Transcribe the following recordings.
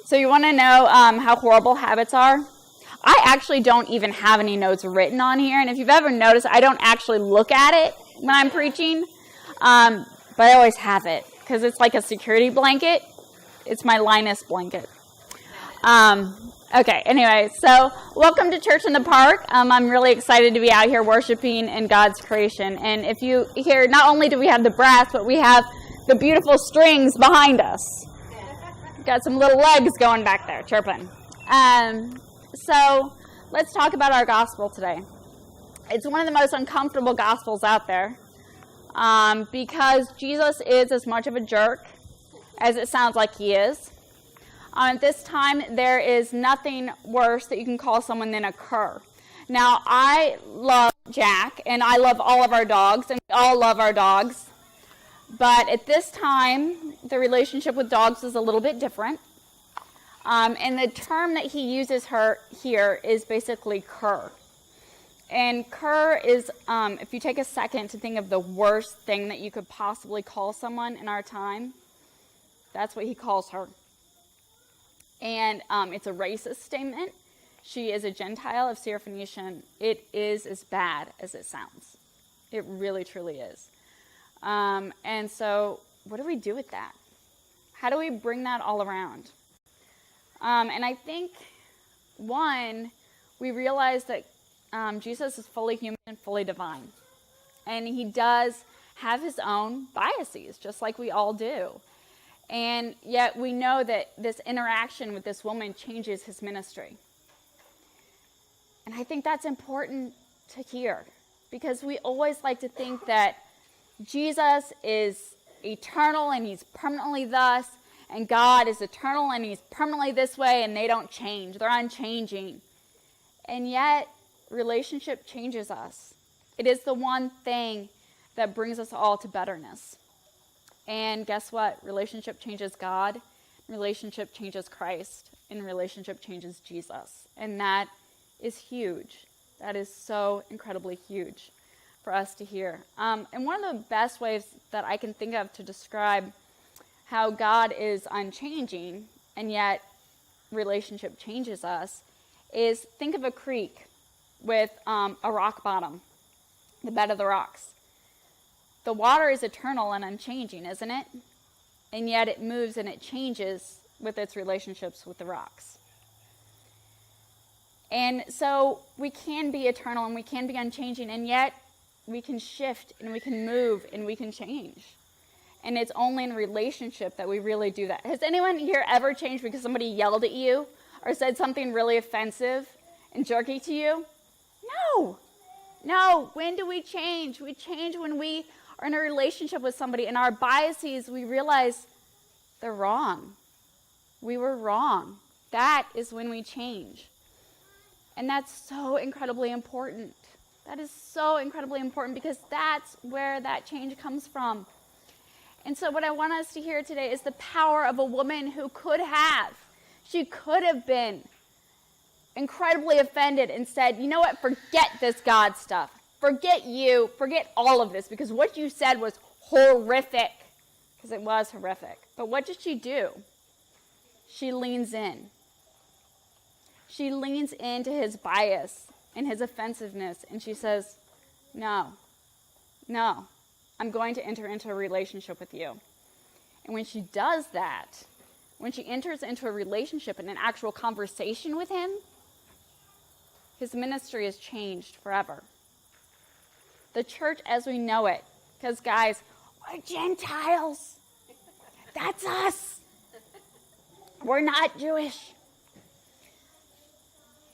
So you want to know how horrible habits are? I actually don't even have any notes written on here, and if you've ever noticed, I don't actually look at it when I'm preaching, but I always have it, because it's like a security blanket. It's my Linus blanket. Okay, anyway, so welcome to Church in the Park. I'm really excited to be out here worshiping in God's creation, and if you hear, not only do we have the brass, but we have the beautiful strings behind us. Got some little legs going back there, chirping. So let's talk about our gospel today. It's one of the most uncomfortable gospels out there because Jesus is as much of a jerk as it sounds like he is. At this time, there is nothing worse that you can call someone than a cur. Now, I love Jack, and I love all of our dogs, and we all love our dogs. But at this time, the relationship with dogs is a little bit different. And the term that he uses here is basically cur. And cur is, if you take a second to think of the worst thing that you could possibly call someone in our time, that's what he calls her. And it's a racist statement. She is a Gentile of Syrophoenician. It is as bad as it sounds. It really, truly is. And so what do we do with that? How do we bring that all around? And I think, one, we realize that Jesus is fully human and fully divine. And he does have his own biases, just like we all do. And yet we know that this interaction with this woman changes his ministry. And I think that's important to hear, because we always like to think that Jesus is eternal and he's permanently thus, and God is eternal and he's permanently this way, and they don't change. They're unchanging. And yet, relationship changes us. It is the one thing that brings us all to betterness. And guess what? Relationship changes God, relationship changes Christ, and relationship changes Jesus. And that is huge. That is so incredibly huge for us to hear. And one of the best ways that I can think of to describe how God is unchanging and yet relationship changes us is think of a creek with a rock bottom, the bed of the rocks. The water is eternal and unchanging, isn't it? And yet it moves and it changes with its relationships with the rocks. And so we can be eternal and we can be unchanging, and yet we can shift and we can move and we can change. And it's only in relationship that we really do that. Has anyone here ever changed because somebody yelled at you or said something really offensive and jerky to you? No. When do we change? We change when we are in a relationship with somebody, and our biases, we realize they're wrong. We were wrong. That is when we change. And that's so incredibly important. That is so incredibly important, because that's where that change comes from. And so what I want us to hear today is the power of a woman who could have been incredibly offended and said, you know what, forget this God stuff. Forget you, forget all of this, because what you said was horrific, because it was horrific. But what did she do? She leans in. She leans into his bias and his offensiveness, and she says, no, I'm going to enter into a relationship with you. And when she does that, when she enters into a relationship and an actual conversation with him, his ministry is changed forever. The church as we know it, because guys, we're Gentiles. That's us. We're not Jewish.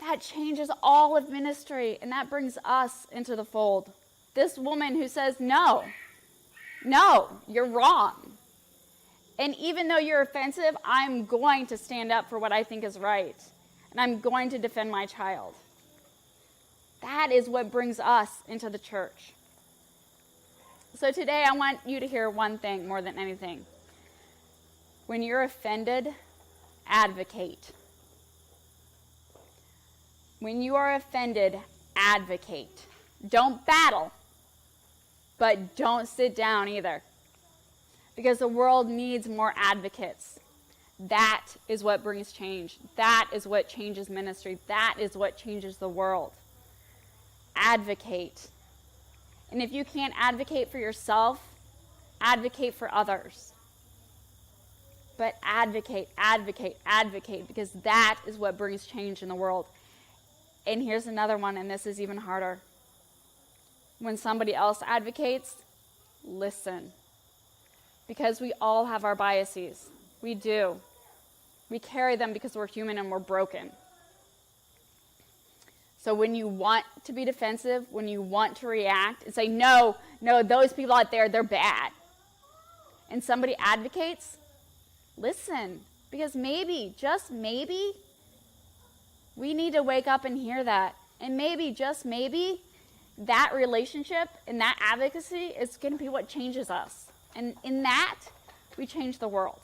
That changes all of ministry, and that brings us into the fold. This woman who says, no, you're wrong. And even though you're offensive, I'm going to stand up for what I think is right, and I'm going to defend my child. That is what brings us into the church. So today I want you to hear one thing more than anything. When you're offended, advocate. When you are offended, advocate. Don't battle, but don't sit down either. Because the world needs more advocates. That is what brings change. That is what changes ministry. That is what changes the world. Advocate. And if you can't advocate for yourself, advocate for others. But advocate, advocate, advocate, because that is what brings change in the world. And here's another one, and this is even harder. When somebody else advocates, listen. Because we all have our biases. We do. We carry them because we're human and we're broken. So when you want to be defensive, when you want to react and say, no, those people out there, they're bad, and somebody advocates, listen. Because maybe, just maybe, we need to wake up and hear that. And maybe, just maybe, that relationship and that advocacy is going to be what changes us. And in that, we change the world.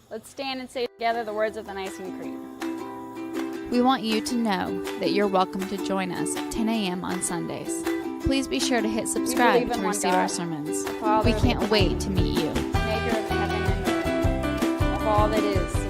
Let's stand and say together the words of the Nicene Creed. We want you to know that you're welcome to join us at 10 a.m. on Sundays. Please be sure to hit subscribe to receive our sermons. We can't wait to meet you. Maker of heaven and earth, of all that is.